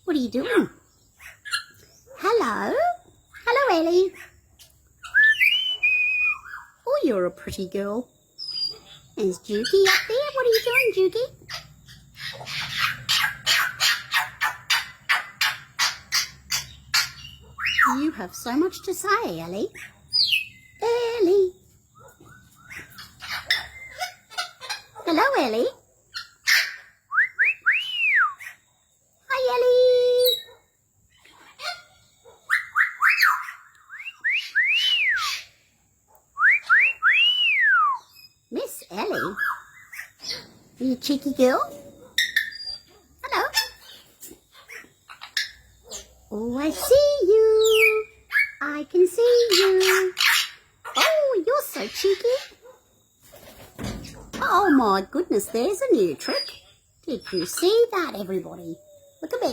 What are you doing? Hello? Hello, Ellie. Oh, you're a pretty girl. Is Juki up there? What are you doing, Juki? You have so much to say, Ellie. Ellie. Hello, Ellie. Hi, Ellie. Miss Ellie? Are you a cheeky girl? Hello. Oh, I see you. I can see you. Oh, you're so cheeky. Oh my goodness, there's a new trick. Did you see that, everybody? Look at me.